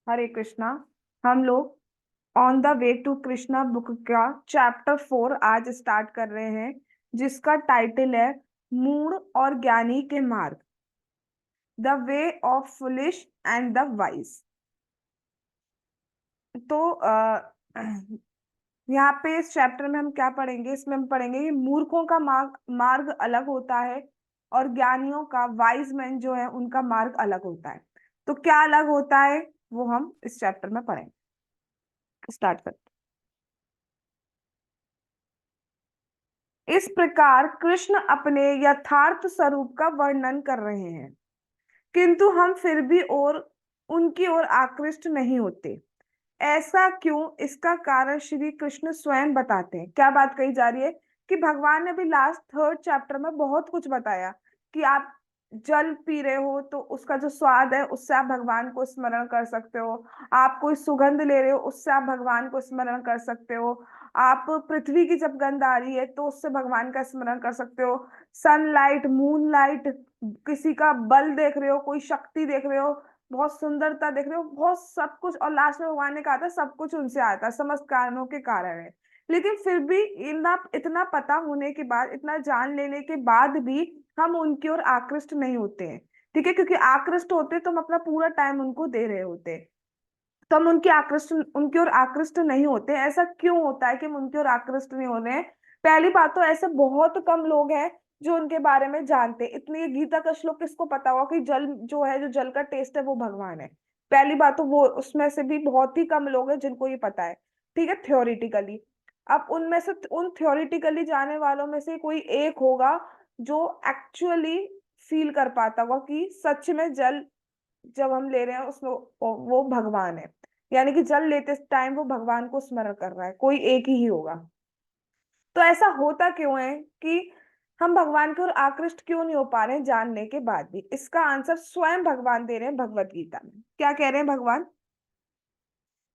हरे कृष्णा। हम लोग on the way to Krishna book का चैप्टर 4 आज स्टार्ट कर रहे हैं, जिसका टाइटल है मूढ़ और ज्ञानी के मार्ग, the way of foolish and the wise. तो यहाँ पे इस चैप्टर में हम क्या पढ़ेंगे? इसमें हम पढ़ेंगे कि मूर्खों का मार्ग मार्ग अलग होता है और ज्ञानियों का, वाइज मैन जो है उनका मार्ग अलग होता है। तो क्या अलग होता है वो हम इस चैप्टर में पढ़ेंगे। स्टार्ट करते इस प्रकार कृष्ण अपने यथार्थ स्वरूप का वर्णन कर रहे हैं, किंतु हम फिर भी और उनकी ओर आकृष्ट नहीं होते। ऐसा क्यों? इसका कारण श्री कृष्ण स्वयं बताते हैं। क्या बात कही जा रही है? कि भगवान ने भी लास्ट 3rd चैप्टर में बहुत कुछ बताया कि आप जल पी रहे हो तो उसका जो स्वाद है उससे आप भगवान को स्मरण कर सकते हो। आप कोई सुगंध ले रहे हो उससे आप भगवान को स्मरण कर सकते हो। आप पृथ्वी की जब गंध आ रही है तो उससे भगवान का स्मरण कर सकते हो। सनलाइट, मूनलाइट, किसी का बल देख रहे हो, कोई शक्ति देख रहे हो, बहुत सुंदरता देख रहे हो, बहुत सब कुछ। और लास्ट में भगवान ने कहा था सब कुछ उनसे आता है, समस्त कारणों के कारण है। लेकिन फिर भी इतना इतना पता होने के बाद, इतना जान लेने के बाद भी हम उनकी ओर आकृष्ट नहीं होते हैं। ठीक है, क्योंकि आकृष्ट होते तो हम अपना पूरा टाइम उनको दे रहे होते। तो हम उनकी ओर आकृष्ट नहीं होते। ऐसा क्यों होता है कि हम उनकी ओर आकृष्ट नहीं हो रहे हैं? पहली बात तो ऐसे बहुत कम लोग हैं जो उनके बारे में जानते हैं। इतनी गीता का श्लोक किसको पता होगा कि जल जो है, जो जल का टेस्ट है वो भगवान है? पहली बात तो वो, उसमें से भी बहुत ही कम लोग हैं जिनको ये पता है। ठीक है, थ्योरिटिकली। अब उनमें से, उन थ्योरिटिकली जाने वालों में से कोई एक होगा जो एक्चुअली फील कर पाता होगा कि सच में जल जब हम ले रहे हैं उसमें वो भगवान है। यानी कि जल लेते टाइम वो भगवान को स्मरण कर रहा है, कोई एक ही होगा। तो ऐसा होता क्यों है कि हम भगवान की ओर आकृष्ट क्यों नहीं हो पा रहे हैं जानने के बाद भी? इसका आंसर स्वयं भगवान दे रहे हैं भगवत गीता में। क्या कह रहे हैं भगवान?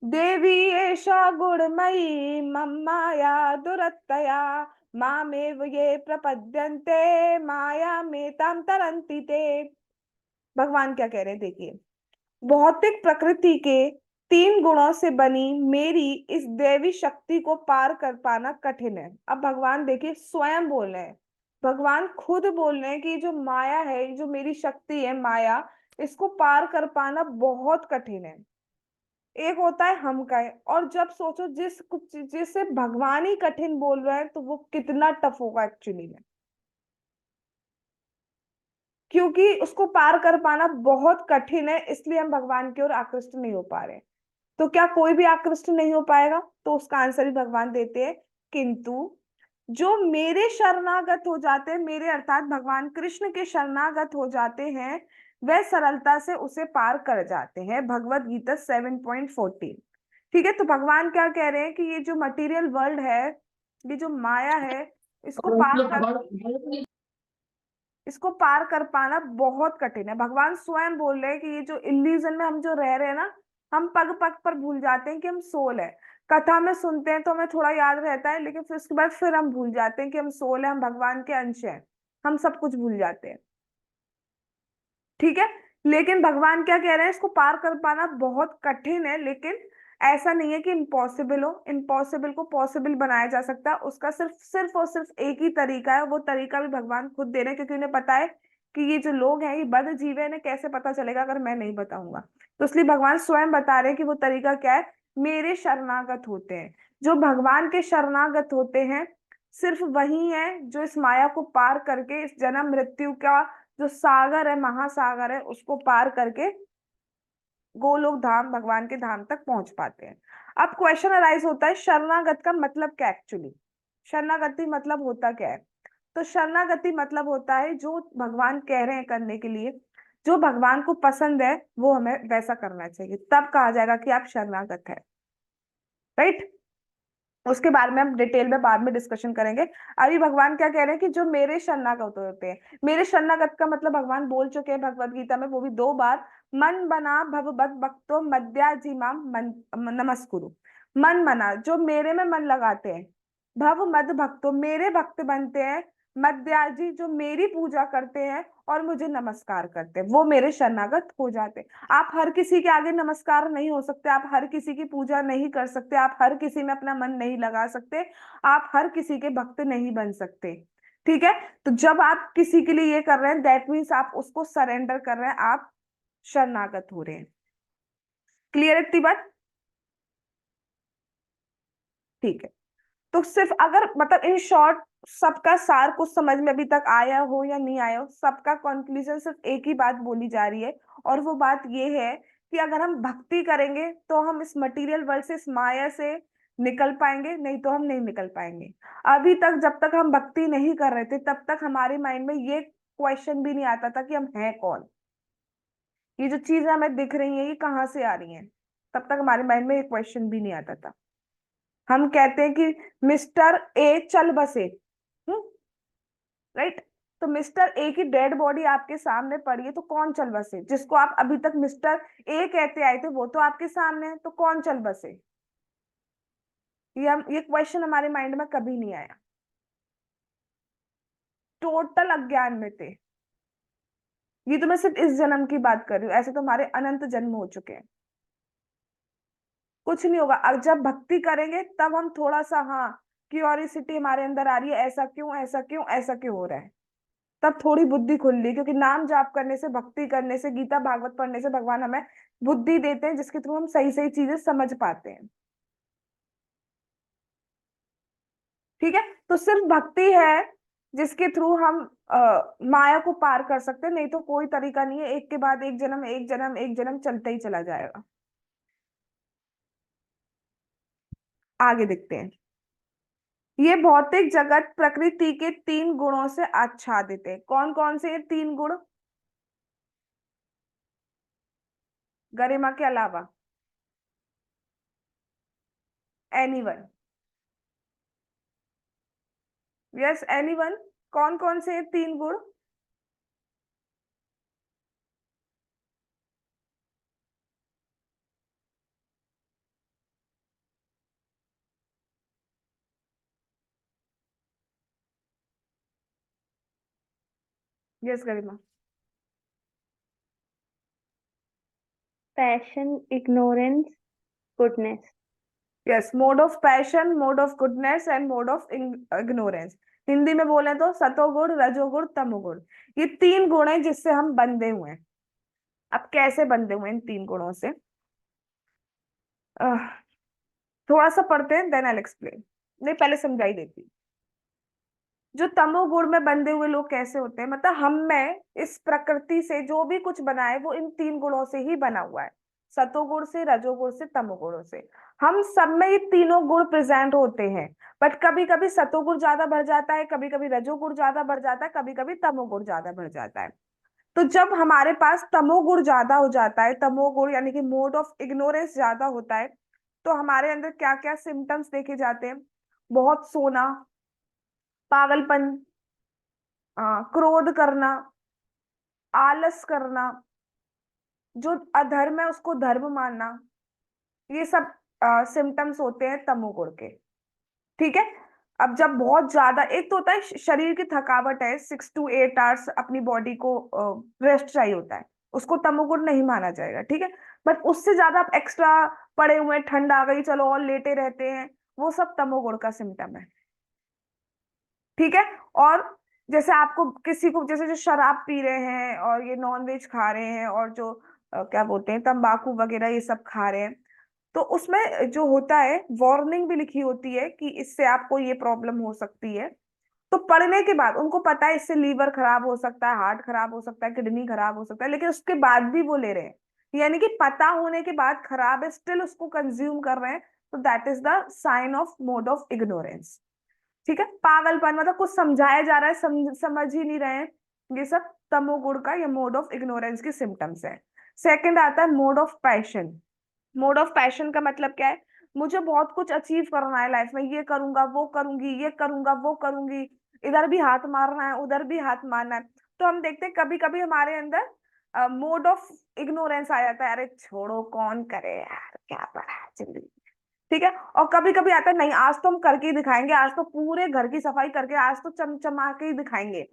देवी एषा गुणमयी मम माया दुरत्यया मामेव ये प्रपद्यन्ते माया में ताम तरन्ति ते। भगवान क्या कह रहे हैं? देखिए, भौतिक प्रकृति के 3 गुणों से बनी मेरी इस देवी शक्ति को पार कर पाना कठिन है। अब भगवान देखिए स्वयं बोल रहे हैं, भगवान खुद बोल रहे हैं कि जो माया है, जो मेरी शक्ति है माया, इसको पार कर पाना बहुत कठिन है। एक होता है हम कहे, और जब सोचो जिस कुछ जिसे भगवान ही कठिन बोल रहे हैं तो वो कितना टफ होगा एक्चुअली में। क्योंकि उसको पार कर पाना बहुत कठिन है, इसलिए हम भगवान की ओर आकृष्ट नहीं हो पा रहे। तो क्या कोई भी आकृष्ट नहीं हो पाएगा? तो उसका आंसर भी भगवान देते हैं, किंतु जो मेरे शरणागत हो जाते हैं, मेरे अर्थात भगवान कृष्ण के शरणागत हो जाते हैं, वह सरलता से उसे पार कर जाते हैं। भगवत गीता 7.14। ठीक है, तो भगवान क्या कह रहे हैं कि ये जो मटेरियल वर्ल्ड है, ये जो माया है, इसको पार कर इसको पार कर पाना बहुत कठिन है। भगवान स्वयं बोल रहे हैं कि ये जो इल्यूजन में हम जो रह रहे हैं ना, हम पग पग पर भूल जाते हैं कि हम सोल है। कथा में सुनते हैं तो हमें थोड़ा याद रहता है, लेकिन फिर उसके बाद फिर हम भूल जाते हैं कि हम सोल है, हम भगवान के अंश हैं। हम सब कुछ भूल जाते हैं। ठीक है, लेकिन भगवान क्या कह रहे हैं? इसको पार कर पाना बहुत कठिन है, लेकिन ऐसा नहीं है कि इम्पॉसिबल हो। इम्पॉसिबल को पॉसिबल बनाया जा सकता है। उसका सिर्फ सिर्फ और सिर्फ एक ही तरीका है, वो तरीका भी भगवान खुद दे रहे हैं, क्योंकि उन्हें पता है कि ये जो लोग हैं ये बद्ध जीव है, इन्हें कैसे पता चलेगा अगर मैं नहीं बताऊंगा। तो इसलिए भगवान स्वयं बता रहे हैं कि वो तरीका क्या है। मेरे शरणागत होते हैं, जो भगवान के शरणागत होते हैं, सिर्फ वही है जो इस माया को पार करके, इस जन्म मृत्यु का जो सागर है, महासागर है, उसको पार करके गोलोक धाम, भगवान के धाम तक पहुंच पाते हैं। अब क्वेश्चन अराइज होता है, शरणागत का मतलब क्या एक्चुअली? शरणागति मतलब होता क्या है? तो शरणागति मतलब होता है जो भगवान कह रहे हैं करने के लिए, जो भगवान को पसंद है वो हमें वैसा करना चाहिए, तब कहा जाएगा कि आप शरणागत है। राइट? उसके बारे में हम डिटेल में बाद में डिस्कशन करेंगे। अभी भगवान क्या कह रहे हैं कि जो मेरे शरणागत होते हैं, मेरे शरणागत का मतलब भगवान बोल चुके हैं भगवत गीता में, वो भी 2 बार। मन बना भव बद भक्तो मद्याजिमाम मन नमस्कुरु। मन मना, जो मेरे में मन लगाते हैं, भव मद भक्तो, मेरे भक्त बनते हैं, मद्याजी, जो मेरी पूजा करते हैं, और मुझे नमस्कार करते, वो मेरे शरणागत हो जाते। आप हर किसी के आगे नमस्कार नहीं हो सकते, आप हर किसी की पूजा नहीं कर सकते, आप हर किसी में अपना मन नहीं लगा सकते, आप हर किसी के भक्त नहीं बन सकते। ठीक है, तो जब आप किसी के लिए ये कर रहे हैं, दैट मीन्स आप उसको सरेंडर कर रहे हैं, आप शरणागत हो रहे हैं। क्लियर इतनी बात? ठीक है। तो सिर्फ अगर मतलब इन शॉर्ट सबका सार कुछ समझ में अभी तक आया हो या नहीं आया हो, सबका कंक्लूजन सिर्फ एक ही बात बोली जा रही है, और वो बात ये है कि अगर हम भक्ति करेंगे तो हम इस मटेरियल वर्ल्ड से, इस माया से निकल पाएंगे, नहीं तो हम नहीं निकल पाएंगे। अभी तक जब तक हम भक्ति नहीं कर रहे थे तब तक हमारे माइंड में ये क्वेश्चन भी नहीं आता था कि हम हैं कौन, ये जो चीजें हमें दिख रही हैं ये कहाँ से आ रही हैं, तब तक हमारे माइंड में ये क्वेश्चन भी नहीं आता था। हम कहते हैं कि मिस्टर ए चल बसे, राइट? तो मिस्टर ए की डेड बॉडी आपके सामने पड़ी है, तो कौन चल बसे? जिसको आप अभी तक मिस्टर ए कहते आए थे वो तो आपके सामने है, तो कौन चल बसे? ये क्वेश्चन हमारे माइंड में कभी नहीं आया। टोटल अज्ञान में थे। ये तो मैं सिर्फ इस जन्म की बात कर रही हूँ, ऐसे तो हमारे अनंत जन्म हो चुके हैं। कुछ नहीं होगा, अब जब भक्ति करेंगे तब हम थोड़ा सा, हाँ, क्यूरियोसिटी हमारे अंदर आ रही है, ऐसा क्यों, ऐसा क्यों, ऐसा क्यों हो रहा है, तब थोड़ी बुद्धि खुल रही है। क्योंकि नाम जाप करने से, भक्ति करने से, गीता भागवत पढ़ने से भगवान हमें बुद्धि देते हैं, जिसके थ्रू हम सही सही चीजें समझ पाते हैं। ठीक है, तो सिर्फ भक्ति है जिसके थ्रू हम माया को पार कर सकते हैं, नहीं तो कोई तरीका नहीं है। एक के बाद एक जन्म, एक जन्म, एक जन्म चलता ही चला जाएगा। आगे देखते हैं। ये भौतिक जगत प्रकृति के 3 गुणों से आच्छादित है। कौन कौन से ये 3 गुण? गरिमा के अलावा? एनीवन? Yes, anyone? कौन कौन से ये 3 गुण? Yes Garima. Passion, ignorance, goodness. Yes, mode of passion, mode of goodness and mode of ignorance. Hindi में बोले तो सतोगुण, रजोगुण, तमोगुण। ये 3 गुण है जिससे हम बंधे हुए हैं। अब कैसे बंधे हुए हैं इन 3 गुणों से? अह, थोड़ा सा पढ़ते हैं, देन आई एक्सप्लेन। नहीं, पहले समझाई देती हूँ। जो तमोगुण में बंधे हुए लोग कैसे होते हैं, मतलब हम में इस प्रकृति से जो भी कुछ बना है वो इन 3 गुणों से ही बना हुआ है। सतोगुण से, रजोगुण से, तमोगुण से। हम सब में ये तीनों गुण प्रेजेंट होते हैं। बट कभी कभी सतोगुण ज्यादा बढ़ जाता है, कभी कभी रजोगुण ज्यादा बढ़ जाता है, कभी कभी तमोगुण ज्यादा बढ़ जाता है। तो जब हमारे पास तमोगुण ज्यादा हो जाता है, तमोगुण यानी कि मोड ऑफ इग्नोरेंस ज्यादा होता है, तो हमारे अंदर क्या क्या सिम्टम्स देखे जाते हैं? बहुत सोना, पागलपन, क्रोध करना, आलस करना, जो अधर्म है उसको धर्म मानना, ये सब सिम्टम्स होते हैं तमोगुण के। ठीक है। अब जब बहुत ज्यादा, एक तो होता है शरीर की थकावट है, 6 to 8 आवर्स अपनी बॉडी को रेस्ट चाहिए होता है, उसको तमोगुण नहीं माना जाएगा। ठीक है। बट उससे ज्यादा आप एक्स्ट्रा पड़े हुए हैं, ठंड आ गई चलो और लेटे रहते हैं, वो सब तमोगुण का सिम्टम है। ठीक है। और जैसे आपको किसी को, जैसे जो शराब पी रहे हैं और ये नॉन वेज खा रहे हैं और जो क्या बोलते हैं तंबाकू वगैरह ये सब खा रहे हैं, तो उसमें जो होता है वार्निंग भी लिखी होती है कि इससे आपको ये प्रॉब्लम हो सकती है। तो पढ़ने के बाद उनको पता है इससे लीवर खराब हो सकता है, हार्ट खराब हो सकता है, किडनी खराब हो सकता है, लेकिन उसके बाद भी वो ले रहे हैं। यानी कि पता होने के बाद खराब है, स्टिल उसको कंज्यूम कर रहे हैं। तो that is the sign of mode of ignorance. ठीक है। पागलपन मतलब कुछ समझाया जा रहा है, समझ ही नहीं रहे हैं, ये सब तमोगुण का या मोड ऑफ इग्नोरेंस के सिम्टम्स है। सेकंड आता है mode of passion. Mode of passion का मतलब क्या है? मुझे बहुत कुछ अचीव करना है लाइफ में, ये करूंगा, वो करूंगी, ये करूंगा, वो करूंगी, इधर भी हाथ मारना है, उधर भी हाथ मारना है। तो हम देखते हैं कभी कभी हमारे अंदर मोड ऑफ इग्नोरेंस आ जाता है, अरे छोड़ो कौन करे यार, क्या पड़ा है जिंदगी। ठीक है। और कभी कभी आता है, नहीं आज तो हम करके ही दिखाएंगे, आज तो पूरे घर की सफाई करके, आज तो चमचमा के ही दिखाएंगे।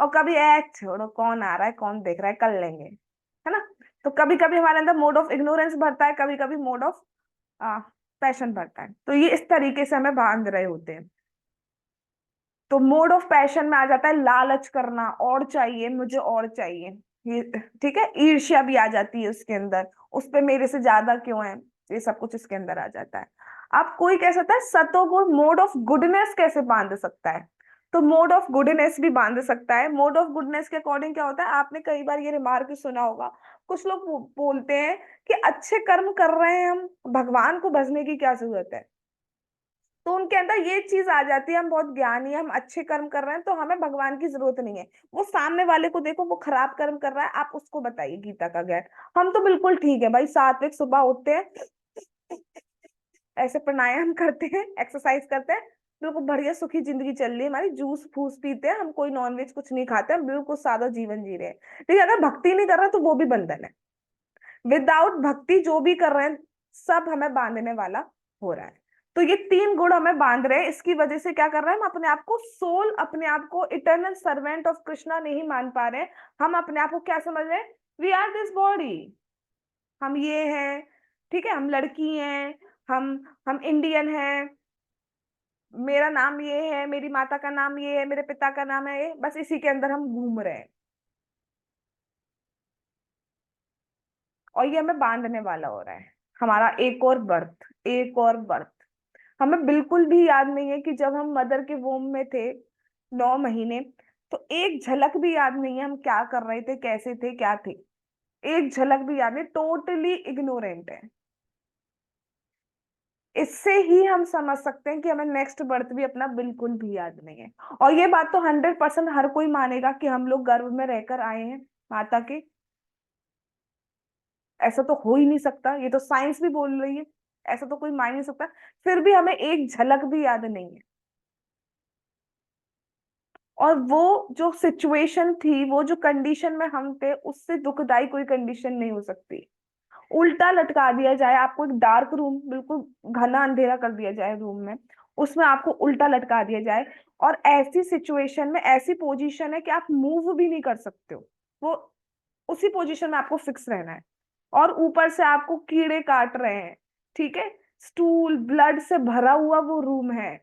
और कभी छोड़ो, कौन आ रहा है कौन देख रहा है, कर लेंगे, है ना। तो कभी कभी हमारे अंदर मोड ऑफ इग्नोरेंस भरता है, कभी कभी मोड ऑफ पैशन भरता है। तो ये इस तरीके से हमें बांध रहे होते हैं। तो मोड ऑफ पैशन में आ जाता है लालच करना, और चाहिए मुझे, और चाहिए, ये ठीक है। ईर्ष्या भी आ जाती है उसके अंदर, उस पे मेरे से ज्यादा क्यों है, ये सब कुछ इसके अंदर आ जाता है। अब कोई कह सकता है सतो को मोड ऑफ गुडनेस कैसे बांध सकता है। तो मोड ऑफ गुडनेस भी बांध सकता है। मोड ऑफ गुडनेस के अकॉर्डिंग क्या होता है, आपने कई बार ये रिमार्क सुना होगा, कुछ लोग बोलते हैं कि अच्छे कर्म कर रहे हैं हम, भगवान को भजने की क्या जरूरत है। तो उनके अंदर ये चीज आ जाती है, हम बहुत ज्ञानी हैं, हम अच्छे कर्म कर रहे हैं, तो हमें भगवान की जरूरत नहीं है। वो सामने वाले को देखो, वो खराब कर्म कर रहा है, आप उसको बताइए गीता का ज्ञान। हम तो बिल्कुल ठीक है भाई, सात्विक, सुबह उठते हैं, ऐसे प्राणायाम करते हैं, एक्सरसाइज करते हैं, बिल्कुल बढ़िया सुखी जिंदगी चल रही है हमारी, जूस फूस पीते हैं, हम कोई नॉनवेज कुछ नहीं खाते, हम बिल्कुल सादा जीवन जी रहे हैं। लेकिन अगर भक्ति नहीं कर रहे तो वो भी बंधन है। विदाउट भक्ति जो भी कर रहे हैं, सब हमें बांधने वाला हो रहा है। तो ये तीन गुण हमें बांध रहे हैं, इसकी वजह से क्या कर रहे हैं, हम अपने आप को सोल, अपने आप को इटर्नल सर्वेंट ऑफ कृष्णा नहीं मान पा रहे हैं। हम अपने आप को क्या समझ रहे हैं, वी आर दिस बॉडी, हम ये हैं, ठीक है, हम लड़की हैं, हम हम इंडियन हैं, मेरा नाम ये है, मेरी माता का नाम ये है, मेरे पिता का नाम है ये, बस इसी के अंदर हम घूम रहे हैं। और ये हमें बांधने वाला हो रहा है। हमारा एक और बर्थ, एक और बर्थ, हमें बिल्कुल भी याद नहीं है कि जब हम मदर के वोम में थे 9 महीने, तो एक झलक भी याद नहीं है हम क्या कर रहे थे, कैसे थे, क्या थे। एक झलक भी याद नहीं, टोटली इग्नोरेंट है। इससे ही हम समझ सकते हैं कि हमें नेक्स्ट बर्थ भी अपना बिल्कुल भी याद नहीं है। और ये बात तो 100% हर कोई मानेगा कि हम लोग गर्भ में रहकर आए हैं माता के। ऐसा तो हो ही नहीं सकता, ये तो साइंस भी बोल रही है, ऐसा तो कोई मान नहीं सकता। फिर भी हमें एक झलक भी याद नहीं है। और वो जो सिचुएशन थी, वो जो कंडीशन में हम थे, उससे दुखदाई कोई कंडीशन नहीं हो सकती। उल्टा लटका दिया जाए आपको, एक डार्क रूम, बिल्कुल घना अंधेरा कर दिया जाए रूम में, उसमें आपको उल्टा लटका दिया जाए, और ऐसी सिचुएशन में ऐसी पोजीशन है कि आप मूव भी नहीं कर सकते हो, वो उसी पोजीशन में आपको फिक्स रहना है। और ऊपर से आपको कीड़े काट रहे हैं, ठीक है, स्टूल ब्लड से भरा हुआ वो रूम है,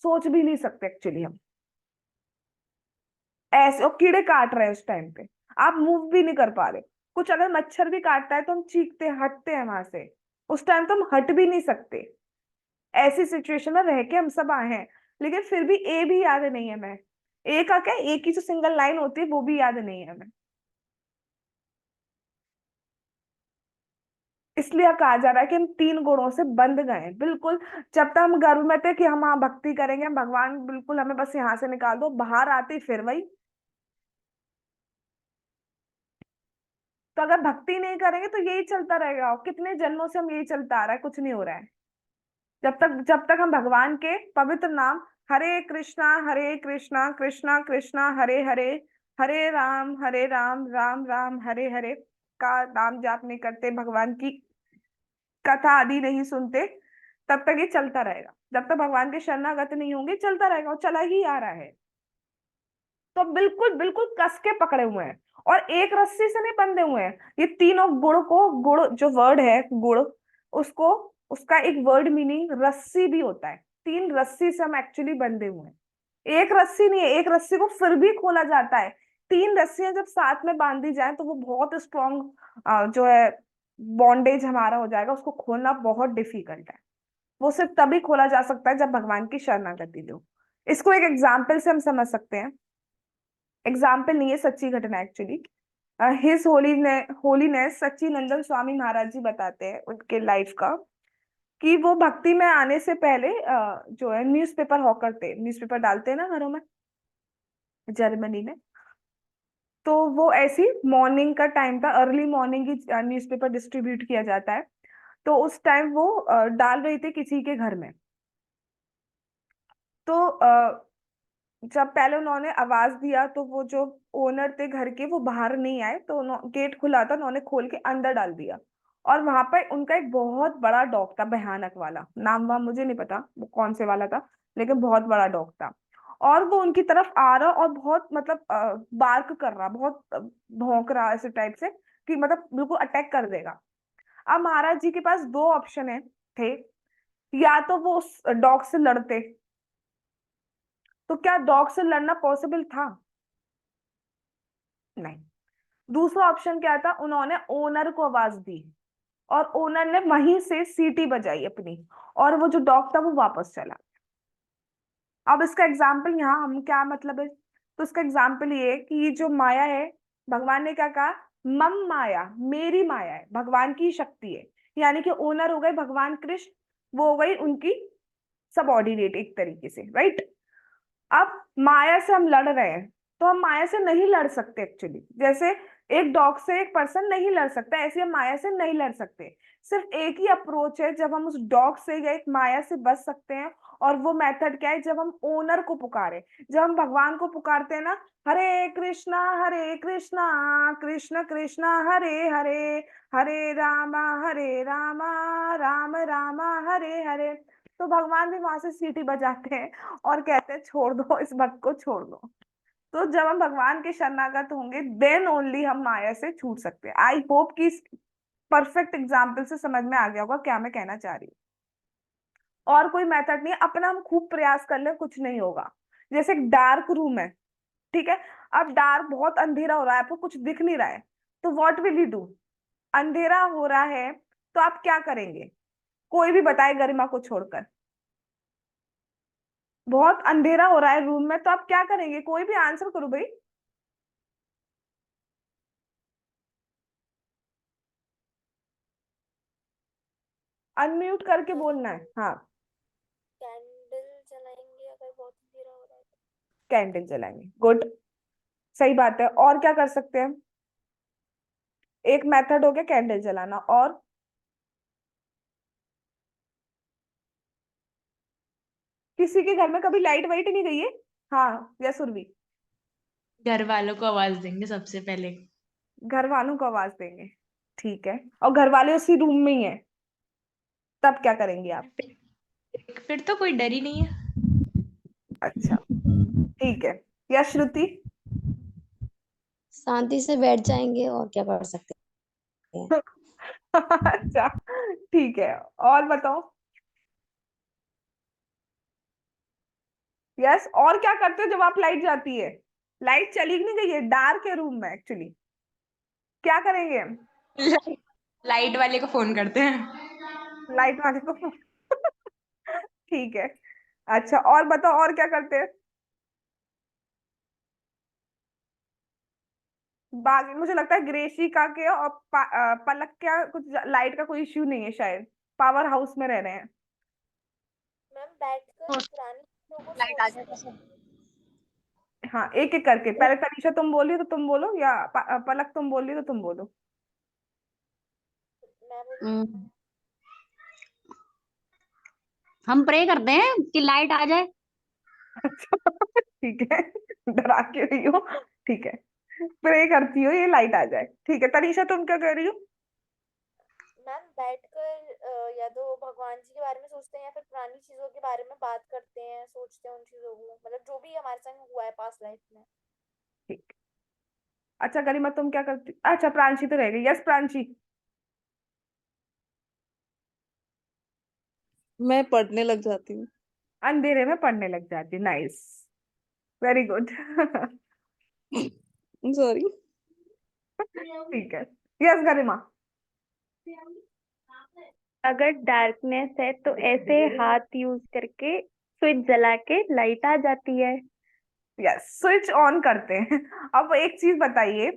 सोच भी नहीं सकते एक्चुअली हम। ऐसे और कीड़े काट रहे हैं उस टाइम पे, आप मूव भी नहीं कर पा रहे। कुछ अगर मच्छर भी काटता है तो हम चीखते हैं, हटते हैं वहां से, उस टाइम तो हम हट भी नहीं सकते। ऐसी सिचुएशन में रह के हम सब आए हैं, लेकिन फिर भी ए भी याद नहीं है हमें। ए का क्या, एक ही जो सिंगल लाइन होती है वो भी याद नहीं है हमें। इसलिए कहा जा रहा है कि हम तीन गुणों से बंध गए हैं बिल्कुल। जब तक हम गर्व में थे कि हम हाँ भक्ति करेंगे, हम भगवान बिल्कुल हमें बस यहाँ से निकाल दो, बाहर आते ही फिर वही। तो अगर भक्ति नहीं करेंगे तो यही चलता रहेगा, और कितने जन्मों से हम यही चलता आ रहा है, कुछ नहीं हो रहा है। जब तक हम भगवान के पवित्र नाम, हरे कृष्णा कृष्णा कृष्णा हरे हरे, हरे राम राम राम हरे हरे का नाम जाप नहीं करते, भगवान की कथा आदि नहीं सुनते, तब तक ये चलता रहेगा। जब तक भगवान के शरणागत नहीं होंगे, चलता रहेगा, और चला ही आ रहा है। तो बिल्कुल बिल्कुल कस के पकड़े हुए हैं, और एक रस्सी से नहीं बंधे हुए हैं। ये तीनों गुण को, गुण जो वर्ड है गुण, उसको, उसका एक वर्ड मीनिंग रस्सी भी होता है। तीन रस्सी से हम एक्चुअली बंधे हुए हैं, एक रस्सी नहीं है। एक रस्सी को फिर भी खोला जाता है, तीन रस्सियां जब साथ में बांधी जाए तो वो बहुत स्ट्रॉन्ग जो है बॉन्डेज हमारा हो जाएगा, उसको खोलना बहुत डिफिकल्ट है। वो सिर्फ तभी खोला जा सकता है जब भगवान की शरणागति लो। इसको एक एग्जाम्पल से हम समझ सकते हैं। एग्जाम्पल नहीं है, सच्ची घटना actually. His holiness सच्चिनंदन Swami Maharaj जी बताते हैं उनके लाइफ का, कि वो भक्ति में आने से पहले जो है न्यूज़पेपर हॉकर थे, न्यूज़पेपर डालते हैं ना घरों में, जर्मनी में। तो वो ऐसी मॉर्निंग का टाइम था, अर्ली मॉर्निंग की न्यूज़पेपर डिस्ट्रीब्यूट किया जाता है। तो उस टाइम वो डाल रही थी किसी के घर में। तो जब पहले उन्होंने आवाज दिया तो वो जो ओनर थे घर के, वो बाहर नहीं आए, तो गेट खुला था, उन्होंने खोल के अंदर डाल दिया। और वहां पर उनका एक बहुत बड़ा डॉग था, भयानक वाला, नाम वाम मुझे नहीं पता वो कौन से वाला था, लेकिन बहुत बड़ा डॉग था। और वो उनकी तरफ आ रहा और बहुत मतलब बार्क कर रहा, बहुत भौंक रहा ऐसे टाइप से कि मतलब बिल्कुल अटैक कर देगा। अब महाराज जी के पास दो ऑप्शन है थे, या तो वो उस डॉग से लड़ते, तो क्या डॉग से लड़ना पॉसिबल था? नहीं। दूसरा ऑप्शन क्या था, उन्होंने ओनर को आवाज दी और ओनर ने वहीं से सीटी बजाई अपनी, और वो जो डॉग था वो वापस चला। अब इसका एग्जाम्पल यहाँ हम क्या मतलब है, तो इसका एग्जाम्पल ये है कि ये जो माया है, भगवान ने क्या कहा, मम माया, मेरी माया है, भगवान की शक्ति है। यानी कि ओनर हो गए भगवान कृष्ण, वो हो गई उनकी सबऑर्डिनेट एक तरीके से, राइट। अब माया से हम लड़ रहे हैं, तो हम माया से नहीं लड़ सकते एक्चुअली। जैसे एक डॉग से एक पर्सन नहीं लड़ सकता, ऐसे हम माया से नहीं लड़ सकते। सिर्फ एक ही अप्रोच है जब हम उस डॉग से या एक माया से बच सकते हैं, और वो मेथड क्या है, जब हम ओनर को पुकारे, जब हम भगवान को पुकारते हैं ना, हरे कृष्णा कृष्ण कृष्ण हरे हरे, हरे रामा राम राम हरे हरे, तो भगवान भी वहां से सीटी बजाते हैं और कहते हैं छोड़ दो इस भक्त को, छोड़ दो। तो जब हम भगवान के शरणागत होंगे, देन ओनली हम माया से छूट सकते हैं। आई होप कि इस परफेक्ट एग्जाम्पल से समझ में आ गया होगा क्या मैं कहना चाह रही हूँ। और कोई मेथड नहीं है, अपना हम खूब प्रयास कर ले कुछ नहीं होगा। जैसे एक डार्क रूम है, ठीक है, अब डार्क बहुत अंधेरा हो रहा है, आपको कुछ दिख नहीं रहा है, तो व्हाट विल यू डू? अंधेरा हो रहा है तो आप क्या करेंगे? कोई भी बताए गरिमा को छोड़कर। बहुत अंधेरा हो रहा है रूम में, तो आप क्या करेंगे? कोई भी आंसर करो भाई। अनम्यूट करके बोलना है, हाँ। कैंडल जलाएंगे अगर बहुत अंधेरा हो रहा है तो। कैंडल जलाएंगे, गुड, सही बात है। और क्या कर सकते हैं? एक मेथड हो गया कैंडल जलाना, और किसी के घर में कभी लाइट वाइट नहीं गई है? हाँ, या सुरभि? घर वालों को आवाज देंगे सबसे पहले। घर वालों को आवाज देंगे, ठीक है, और घर वाले उसी रूम में ही है, तब क्या करेंगे आप? फिर तो कोई डर ही नहीं है। अच्छा, ठीक है। या श्रुति? शांति से बैठ जाएंगे और क्या कर सकते हैं। अच्छा, ठीक है, और बताओ। यस, और क्या करते हो जब आप लाइट जाती है? लाइट चली नहीं गई है, डार्क है रूम में एक्चुअली, क्या करेंगे हम? लाइट वाले को फोन करते हैं। लाइट वाले को। ठीक है। अच्छा, और बताओ, और क्या करते हैं? बाकी मुझे लगता है ग्रेशिका के और पलक क्या कुछ लाइट का कोई इश्यू नहीं है शायद, पावर हाउस में रह रहे हैं। मैम बैठकर पुरानी चीजों को लाइट आ सोचते जाए हैं। तो हाँ, एक एक करके, पहले तनीषा तुम बोली तो तुम बोलो, या पलक तुम बोली तो तुम बोलो। मैं बोलूँ? हम प्रे करते हैं कि लाइट आ जाए। अच्छा, ठीक है, डरा के रही हो, ठीक है, प्रे करती हो ये लाइट आ जाए, ठीक है। तनीषा तुम क्या कह रही हो? मैम बैठकर या तो भगवान जी के बारे में सोचते हैं या फिर पुरानी चीजों के बारे में बात करते हैं, सोचते हैं उन चीजों को, मतलब जो भी हमारे संग हुआ है पास्ट लाइफ में। ठीक। अच्छा गरिमा तुम क्या करती? अच्छा, प्रांशी तो रह गई, यस प्रांशी। मैं पढ़ने लग जाती हूँ। अंधेरे में पढ़ने लग जाती, नाइस, वेरी गुड। सॉरी। ठीक है, यस गरिमा। अगर डार्कनेस है तो ऐसे हाथ यूज करके स्विच जला के लाइट आ जाती है। यस, स्विच ऑन करते हैं। अब एक चीज बताइए,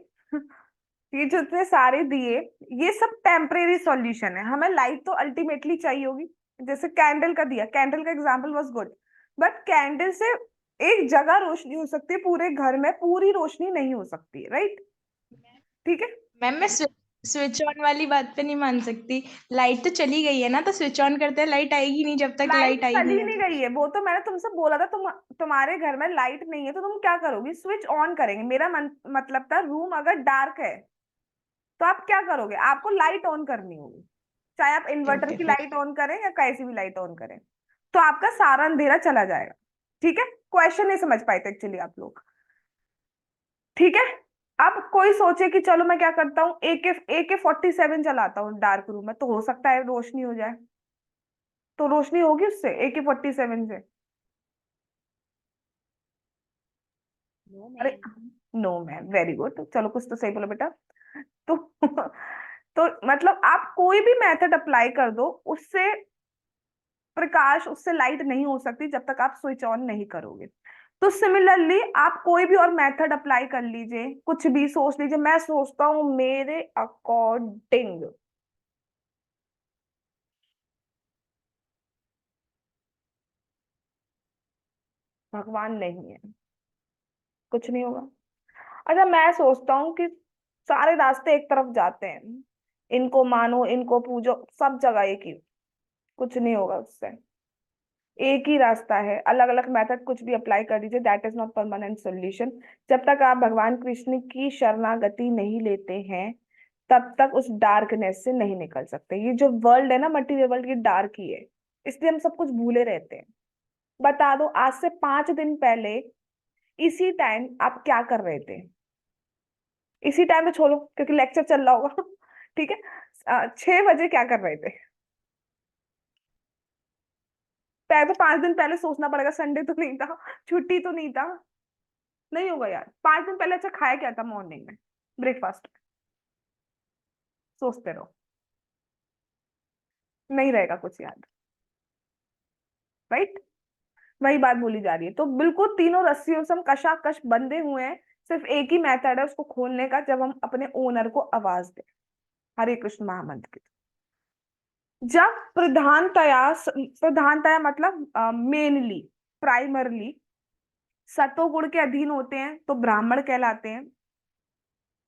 ये जो इतने सारे दिए, ये सब टेम्परेरी सॉल्यूशन है, हमें लाइट तो अल्टीमेटली चाहिए होगी। जैसे कैंडल का दिया, कैंडल का example was good, but candle से एक जगह रोशनी हो सकती है, पूरे घर में पूरी रोशनी नहीं हो सकती है, राइट? ठीक है। मैम मैं स्विच ऑन वाली बात पे नहीं मान सकती। लाइट तो चली गई है ना, तो स्विच ऑन करते हैं, लाइट आएगी नहीं जब तक लाइट लाइट आई चली नहीं नहीं है। गई है, वो तो मैंने तुमसे बोला था, तुम्हारे घर में लाइट नहीं है तो तुम क्या करोगी? स्विच ऑन करेंगे, मेरा मतलब था रूम अगर डार्क है तो आप क्या करोगे? आपको लाइट ऑन करनी होगी, चाहे आप इन्वर्टर ओके की फिर लाइट ऑन करें या कैसी भी लाइट ऑन करें, तो आपका सारा अंधेरा चला जाएगा, ठीक है। क्वेश्चन नहीं समझ पाए थे एक्चुअली आप लोग। ठीक है, अब कोई सोचे कि चलो मैं क्या करता हूँ, AK-47 चलाता हूँ डार्क रूम में, तो हो सकता है रोशनी हो जाए। तो रोशनी होगी उससे AK-47 से? अरे नो मैम, वेरी गुड, चलो कुछ तो सही बोलो बेटा। तो तो मतलब आप कोई भी मेथड अप्लाई कर दो, उससे प्रकाश, उससे लाइट नहीं हो सकती जब तक आप स्विच ऑन नहीं करोगे। तो सिमिलरली आप कोई भी और मेथड अप्लाई कर लीजिए, कुछ भी सोच लीजिए, मैं सोचता हूं मेरे अकॉर्डिंग भगवान नहीं है, कुछ नहीं होगा। अच्छा, मैं सोचता हूँ कि सारे रास्ते एक तरफ जाते हैं, इनको मानो, इनको पूजो, सब जगह एक ही, कुछ नहीं होगा उससे। एक ही रास्ता है, अलग अलग मेथड कुछ भी अप्लाई कर दीजिए, that is not permanent solution. जब तक आप भगवान कृष्ण की शरणागति नहीं लेते हैं, तब तक उस डार्कनेस से नहीं निकल सकते। ये जो वर्ल्ड है ना, मटीरियल वर्ल्ड, ये डार्क ही है, इसलिए हम सब कुछ भूले रहते हैं। बता दो, आज से 5 दिन पहले इसी टाइम आप क्या कर रहे थे? इसी टाइम पे छोड़ो क्योंकि लेक्चर चल रहा होगा। ठीक है, 6 बजे क्या कर रहे थे? पहले तो 5 दिन पहले सोचना पड़ेगा, संडे तो नहीं था, छुट्टी तो नहीं था। नहीं होगा यार, 5 दिन पहले अच्छा खाया क्या था मॉर्निंग में, ब्रेकफास्ट? सोचते रहो, नहीं रहेगा कुछ याद, राइट? वही बात बोली जा रही है। तो बिल्कुल तीनों रस्सियों से हम कशाकश बंधे हुए हैं, सिर्फ एक ही मेथड है उसको खोलने का, जब हम अपने ओनर को आवाज दें हरे कृष्ण महामंत्र की। जब प्रधानतया मतलब मेनली, प्राइमरली सतोगुण के अधीन होते हैं तो ब्राह्मण कहलाते हैं।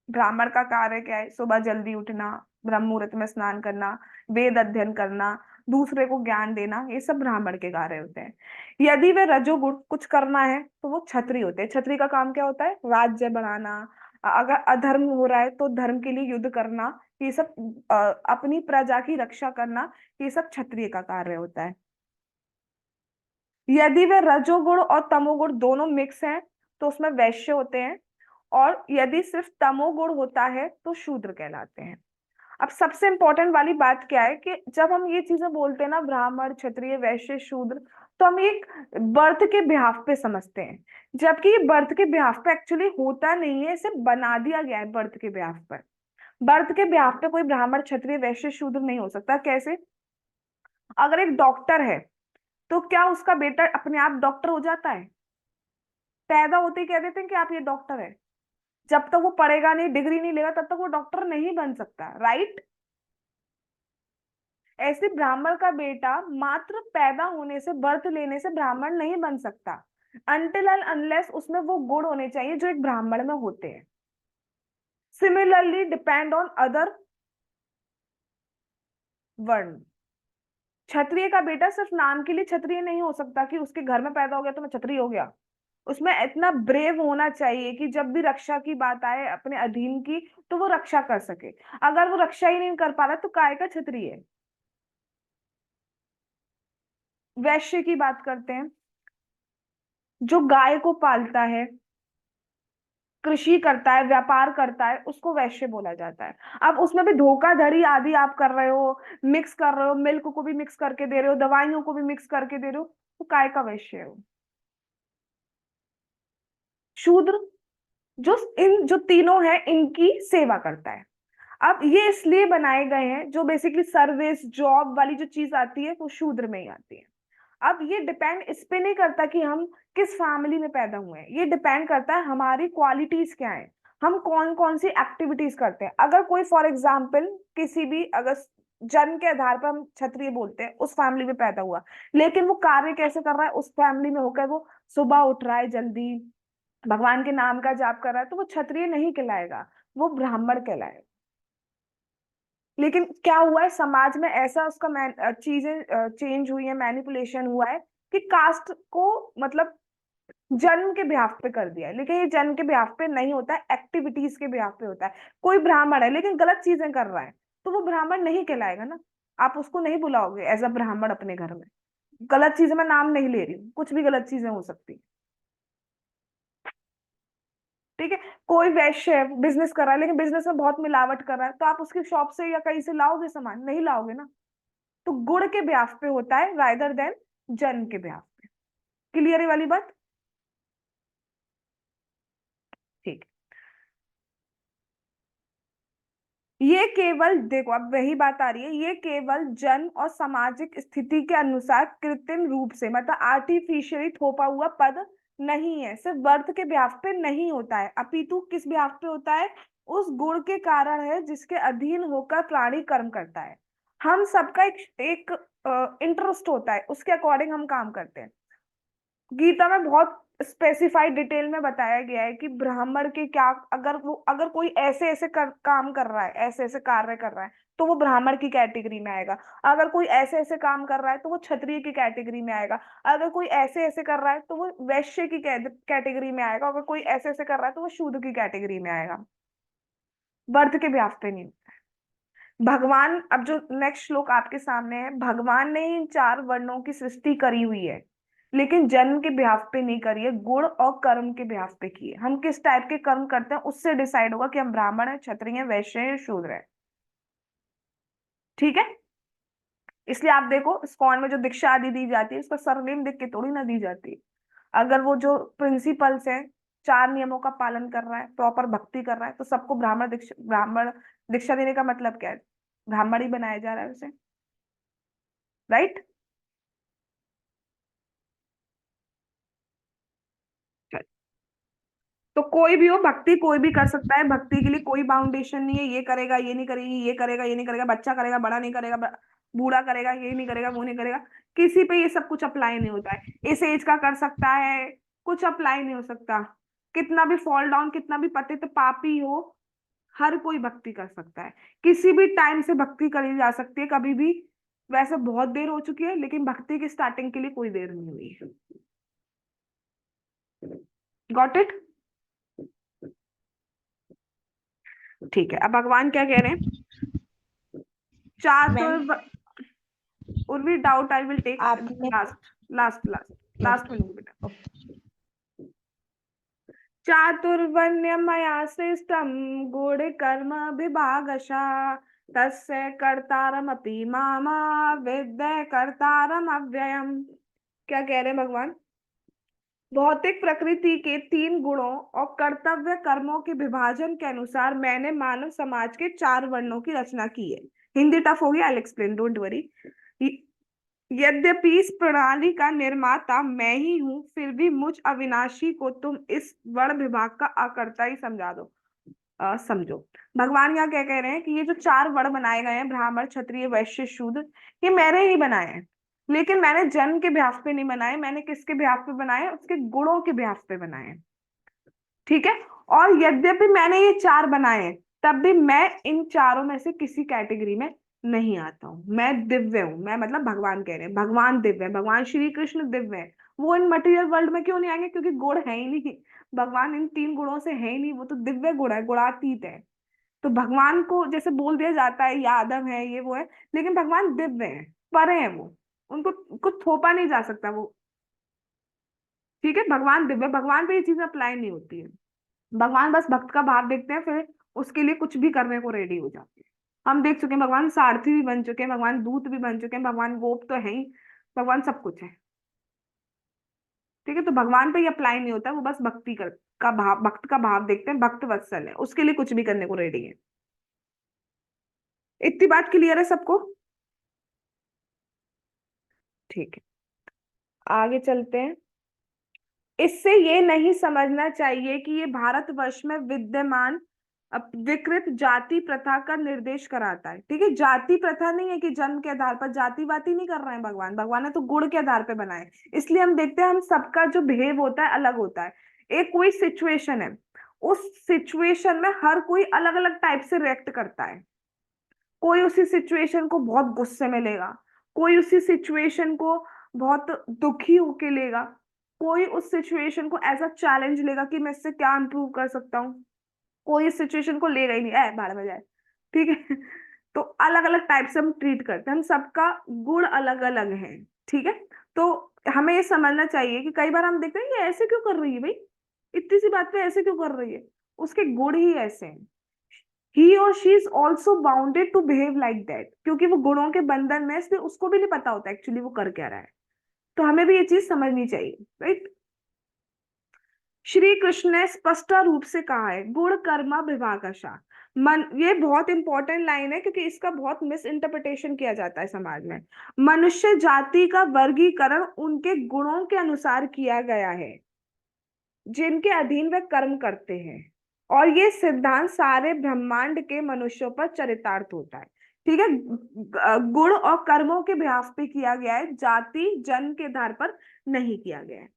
ब्राह्मण का कार्य क्या है? सुबह जल्दी उठना, ब्रह्म मुहूर्त में स्नान करना, वेद अध्ययन करना, दूसरे को ज्ञान देना, ये सब ब्राह्मण के कार्य होते हैं। यदि वे रजोगुण कुछ करना है तो वो क्षत्रिय होते हैं। क्षत्रिय का काम क्या होता है? राज्य बढ़ाना, अगर अधर्म हो रहा है तो धर्म के लिए युद्ध करना, ये सब अपनी प्रजा की रक्षा करना, ये सब क्षत्रिय का कार्य होता है। यदि वे रजोगुण और तमोगुण दोनों मिक्स हैं तो उसमें वैश्य होते हैं, और यदि सिर्फ तमोगुण होता है तो शूद्र कहलाते हैं। अब सबसे इंपॉर्टेंट वाली बात क्या है कि जब हम ये चीजें बोलते हैं ना, ब्राह्मण, क्षत्रिय, वैश्य, शूद्र, तो हम एक बर्थ के बिहाफ पे समझते हैं, जबकि ये बर्थ के बिहाफ पे एक्चुअली होता नहीं है, इसे बना दिया गया है बर्थ के बिहाफ पर। बर्थ के बिहाफ पे कोई ब्राह्मण, क्षत्रिय, वैश्य, शूद्र नहीं हो सकता। कैसे? अगर एक डॉक्टर है तो क्या उसका बेटा अपने आप डॉक्टर हो जाता है? पैदा होते ही कह देते हैं कि आप ये डॉक्टर है। जब तक वो पढ़ेगा नहीं, डिग्री नहीं लेगा, तब तक वो डॉक्टर नहीं बन सकता, राइट? ऐसे ब्राह्मण का बेटा मात्र पैदा होने से, बर्थ लेने से ब्राह्मण नहीं बन सकता, अनटिल एंड अनलेस उसमें वो गुण होने चाहिए जो एक ब्राह्मण में होते हैं। सिमिलरली डिपेंड ऑन अदर वर्ण। क्षत्रिय का बेटा सिर्फ नाम के लिए क्षत्रिय नहीं हो सकता कि उसके घर में पैदा हो गया तो मैं क्षत्रिय हो गया। उसमें इतना ब्रेव होना चाहिए कि जब भी रक्षा की बात आए अपने अधीन की, तो वो रक्षा कर सके। अगर वो रक्षा ही नहीं कर पा रहा तो काय का क्षत्रिय है? वैश्य की बात करते हैं, जो गाय को पालता है, कृषि करता है, व्यापार करता है, उसको वैश्य बोला जाता है। अब उसमें भी धोखाधड़ी आदि आप कर रहे हो, मिक्स कर रहे हो, मिल्क को भी मिक्स करके दे रहे हो, दवाइयों को भी मिक्स करके दे रहे हो, तो काय का वैश्य हो? शूद्र जो इन जो तीनों है इनकी सेवा करता है। अब ये इसलिए बनाए गए हैं, जो बेसिकली सर्विस जॉब वाली जो चीज आती है वो शूद्र में ही आती है। अब ये डिपेंड इस पे नहीं करता कि हम किस फैमिली में पैदा हुए हैं, ये डिपेंड करता है हमारी क्वालिटीज क्या है, हम कौन कौन सी एक्टिविटीज करते हैं। अगर कोई फॉर एग्जाम्पल किसी भी, अगर जन्म के आधार पर हम क्षत्रिय बोलते हैं, उस फैमिली में पैदा हुआ, लेकिन वो कार्य कैसे कर रहा है उस फैमिली में होकर, वो सुबह उठ रहा है जल्दी, भगवान के नाम का जाप कर रहा है, तो वो क्षत्रिय नहीं कहलाएगा, वो ब्राह्मण कहलाएगा। लेकिन क्या हुआ है समाज में, ऐसा उसका चीजें चेंज हुई है, मैनिपुलेशन हुआ है कि कास्ट को मतलब जन्म के बिहाफ पे कर दिया है। लेकिन ये जन्म के बिहाफ पे नहीं होता है, एक्टिविटीज के बिहाफ पे होता है। कोई ब्राह्मण है लेकिन गलत चीजें कर रहा है, तो वो ब्राह्मण नहीं कहलाएगा ना। आप उसको नहीं बुलाओगे एज अ ब्राह्मण अपने घर में। गलत चीजें मैं नाम नहीं ले रही हूँ, कुछ भी गलत चीजें हो सकती। ठीक है, कोई वैश्य बिजनेस कर रहा है लेकिन बिजनेस में बहुत मिलावट कर रहा है, तो आप उसकी शॉप से या कहीं से लाओगे सामान? नहीं लाओगे ना। तो गुण के ब्याह पे होता है रादर देन जन्म के ब्याह पे। क्लियर है वाली बात? ठीक। ये केवल देखो, अब वही बात आ रही है, ये केवल जन्म और सामाजिक स्थिति के अनुसार कृत्रिम रूप से मतलब आर्टिफिशियली थोपा हुआ पद नहीं है, सिर्फ वर्त के ब्याह पे नहीं होता है, अपितु किस ब्याह पे होता है? उस गुण के कारण है जिसके अधीन होकर प्राणी कर्म करता है। हम सबका एक इंटरेस्ट होता है, उसके अकॉर्डिंग हम काम करते हैं। गीता में बहुत स्पेसिफाइड डिटेल में बताया गया है कि ब्राह्मण के क्या, अगर कोई ऐसे ऐसे काम कर रहा है, ऐसे ऐसे कार्य कर रहा है, तो वो ब्राह्मण की कैटेगरी में आएगा। अगर कोई ऐसे ऐसे काम कर रहा है तो वो क्षत्रिय की कैटेगरी में आएगा। अगर कोई ऐसे ऐसे कर रहा है तो वो वैश्य की कैटेगरी में आएगा। अगर कोई ऐसे ऐसे कर रहा है तो वो शूद्र की कैटेगरी में आएगा। वर्त के ब्याह पे नहीं। भगवान, अब जो नेक्स्ट श्लोक आपके सामने है, भगवान ने इन 4 वर्णों की सृष्टि करी हुई है, लेकिन जन्म के ब्याह पे नहीं करी है, गुण और कर्म के ब्याह पे की है। हम किस टाइप के कर्म करते हैं उससे डिसाइड होगा कि हम ब्राह्मण है, क्षत्रिय है, वैश्य है, शूद्र है। ठीक है, इसलिए आप देखो इस्कॉन में जो दीक्षा आदि दी जाती है उसका सरनेम देख के थोड़ी ना दी जाती है। अगर वो जो प्रिंसिपल्स है, 4 नियमों का पालन कर रहा है, प्रॉपर भक्ति कर रहा है, तो सबको ब्राह्मण दीक्षा देने का मतलब क्या है? ब्राह्मण ही बनाया जा रहा है उसे, राइट? तो कोई भी हो, भक्ति कोई भी कर सकता है, भक्ति के लिए कोई बाउंडेशन नहीं है, ये करेगा ये नहीं करेगी, ये करेगा ये नहीं करेगा, बच्चा करेगा बड़ा नहीं करेगा, बूढ़ा करेगा ये नहीं करेगा वो नहीं करेगा, किसी पे ये सब कुछ अप्लाई नहीं होता है। इस एज का कर सकता है, कुछ अप्लाई नहीं हो सकता। कितना भी फॉल डाउन, कितना भी पतित पापी हो, हर कोई भक्ति कर सकता है, किसी भी टाइम से भक्ति करी जा सकती है, कभी भी। वैसे बहुत देर हो चुकी है लेकिन भक्ति की स्टार्टिंग के लिए कोई देर नहीं हुई है। Got it? ठीक है, अब भगवान क्या कह रहे हैं? Urvi doubt I will take आपने लास्ट में लूंगी बेटा। चातुर्वर्ण्यमया सृष्टं गुण कर्म विभागशः तस्य कर्तारमपि मामा विद्य कर्तारम अव्ययम्। क्या कह रहे हैं भगवान? भौतिक प्रकृति के 3 गुणों और कर्तव्य कर्मों के विभाजन के अनुसार मैंने मानव समाज के 4 वर्णों की रचना की है। हिंदी टफ हो गया, I will explain, don't worry. यद्यपि इस प्रणाली का निर्माता मैं ही हूं, फिर भी मुझ अविनाशी को तुम इस वर्ण विभाग का अकर्ता ही समझा दो। समझो भगवान यहाँ क्या कह रहे हैं कि ये जो 4 वर्ण बनाए गए हैं, ब्राह्मण, क्षत्रिय, वैश्य, शूद्र, ये मैंने ही बनाए हैं, लेकिन मैंने जन्म के ब्याह पे नहीं बनाए। मैंने किसके ब्याह पे बनाए? उसके गुणों के ब्याह पे बनाए। ठीक है, और यद्यपि मैंने ये 4 बनाए हैं, तब भी मैं इन चारों में से किसी कैटेगरी में नहीं आता हूँ। मैं दिव्य हूँ। मैं मतलब भगवान कह रहे हैं, भगवान दिव्य है, भगवान श्री कृष्ण दिव्य है। वो इन मटेरियल वर्ल्ड में क्यों नहीं आएंगे? क्योंकि गुण है ही नहीं, भगवान इन 3 गुणों से है ही नहीं, वो तो दिव्य गुण है, गुणातीत है। तो भगवान को जैसे बोल दिया जाता है यादव है, ये वो है, लेकिन भगवान दिव्य है, परे है वो, उनको कुछ थोपा नहीं जा सकता वो। ठीक है, भगवान दिव्य, भगवान पे ये चीजें अप्लाई नहीं होती है। भगवान बस भक्त का भाव देखते हैं, फिर उसके लिए कुछ भी करने को रेडी हो जाते हैं। हम देख चुके हैं, भगवान सारथी भी बन चुके हैं, भगवान दूत भी बन चुके हैं, भगवान गोप तो है ही, भगवान सब कुछ है। ठीक है, तो भगवान पे ये अप्लाई नहीं होता, वो बस का भाव, भक्त का भाव देखते हैं, भक्त वत्सल है, उसके लिए कुछ भी करने को रेडी है। इतनी बात क्लियर है सबको? ठीक है, आगे चलते हैं। इससे ये नहीं समझना चाहिए कि ये भारतवर्ष में विद्यमान विकृत जाति प्रथा का निर्देश कराता है। ठीक है, जाति प्रथा नहीं है कि जन्म के आधार पर जाति वाती नहीं कर रहे हैं भगवान। भगवान ने तो गुण के आधार पर बनाए, इसलिए हम देखते हैं हम सबका जो बिहेव होता है अलग होता है। एक कोई सिचुएशन है, उस सिचुएशन में हर कोई अलग अलग टाइप से रिएक्ट करता है। कोई उसी सिचुएशन को बहुत गुस्से में लेगा, कोई उसी सिचुएशन को बहुत दुखी होके लेगा, कोई उस सिचुएशन को एज अ चैलेंज लेगा कि मैं इससे क्या इंप्रूव कर सकता हूँ, कोई इस सिचुएशन को लेगा ही नहीं, भाड़ में जाए। ठीक है, तो अलग अलग टाइप से हम ट्रीट करते हैं, हम सबका गुण अलग अलग है। ठीक है, तो हमें ये समझना चाहिए कि कई बार हम देखते हैं ये ऐसे क्यों कर रही है भाई, इतनी सी बात पे ऐसे क्यों कर रही है? उसके गुण ही ऐसे हैं। ही और she is also bounded to behave like that, क्योंकि वो गुणों के बंधन में, इसलिए उसको भी नहीं पता होता एक्चुअली वो कर क्या रहा है। तो हमें भी ये चीज समझनी चाहिए, राइट। श्री कृष्ण ने स्पष्ट रूप से कहा है गुण कर्म विभागशः। मन, ये बहुत इंपॉर्टेंट लाइन है क्योंकि इसका बहुत मिस इंटरप्रिटेशन किया जाता है समाज में। मनुष्य जाति का वर्गीकरण उनके गुणों के अनुसार किया गया है जिनके अधीन वे कर्म करते हैं, और ये सिद्धांत सारे ब्रह्मांड के मनुष्यों पर चरितार्थ होता है। ठीक है, गुण और कर्मों के बिहाफ पे किया गया है, जाति जन्म के आधार पर नहीं किया गया है।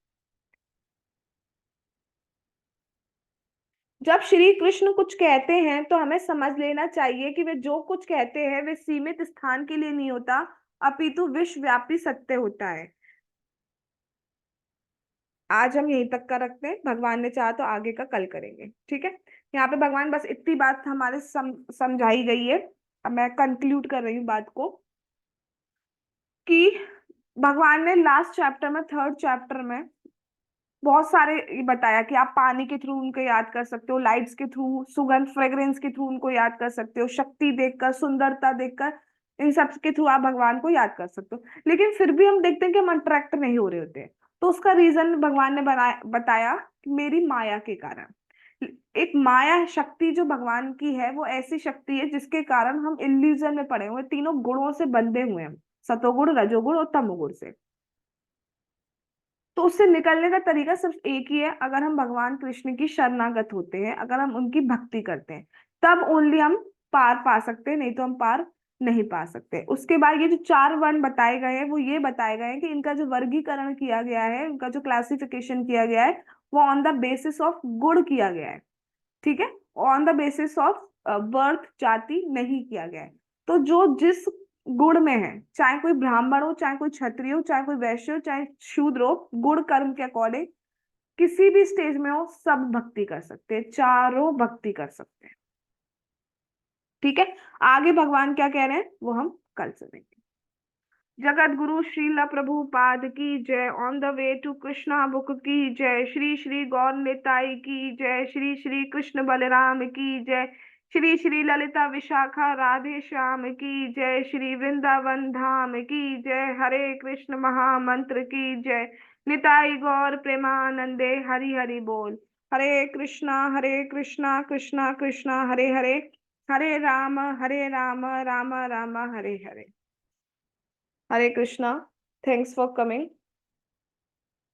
जब श्री कृष्ण कुछ कहते हैं तो हमें समझ लेना चाहिए कि वे जो कुछ कहते हैं वे सीमित स्थान के लिए नहीं होता, अपितु विश्वव्यापी सत्य होता है। आज हम यहीं तक का रखते हैं, भगवान ने चाहा तो आगे का कल करेंगे। ठीक है, यहाँ पे भगवान बस इतनी बात हमारे समझाई गई है। अब मैं कंक्लूड कर रही हूँ बात को कि भगवान ने लास्ट चैप्टर में, थर्ड चैप्टर में बहुत सारे ये बताया कि आप पानी के थ्रू उनको याद कर सकते हो, लाइट्स के थ्रू, सुगंध फ्रेग्रेंस के थ्रू उनको याद कर सकते हो, शक्ति देखकर, सुंदरता देखकर, इन सब के थ्रू आप भगवान को याद कर सकते हो। लेकिन फिर भी हम देखते हैं कि हम अट्रैक्ट नहीं हो रहे होते। तो उसका रीजन भगवान ने बताया कि मेरी माया के कारण। एक माया शक्ति जो भगवान की है वो ऐसी शक्ति है जिसके कारण हम इल्यूजन में पड़े हुए, तीनों गुणों से बंधे हुए हैं, सतोगुण, रजोगुण और तमोगुण से। तो उससे निकलने का तरीका सिर्फ एक ही है, अगर हम भगवान कृष्ण की शरणागत होते हैं, अगर हम उनकी भक्ति करते हैं, तब ओनली हम पार पा सकते हैं, नहीं तो हम पार नहीं पा सकते। उसके बाद ये जो 4 वर्ण बताए गए हैं वो ये बताए गए हैं कि इनका जो वर्गीकरण किया गया है, इनका जो क्लासिफिकेशन किया गया है वो ऑन द बेसिस ऑफ गुण किया गया है। ठीक है, on the basis of birth, जाति नहीं किया गया है। तो जो जिस गुण में है, चाहे कोई ब्राह्मण हो, चाहे कोई क्षत्रिय हो, चाहे कोई वैश्य हो, चाहे शूद्र हो, गुण कर्म के अकॉर्डिंग किसी भी स्टेज में हो, सब भक्ति कर सकते हैं, चारों भक्ति कर सकते हैं। ठीक है, आगे भगवान क्या कह रहे हैं वो हम कल सुनेंगे। जगत गुरु श्रील प्रभुपाद की जय। On the way to Krishna book की जय। श्री श्री गौर निताई की जय। श्री श्री कृष्ण बलराम की जय। श्री श्री ललिता विशाखा राधे श्याम की जय। श्री वृंदावन धाम की जय। हरे कृष्ण महामंत्र की जय। निताई गौर प्रेमानंदे हरि हरि बोल। हरे कृष्णा कृष्णा कृष्णा हरे हरे, हरे Ram Ram Ram Hare Hare. Hare Krishna. Thanks for coming.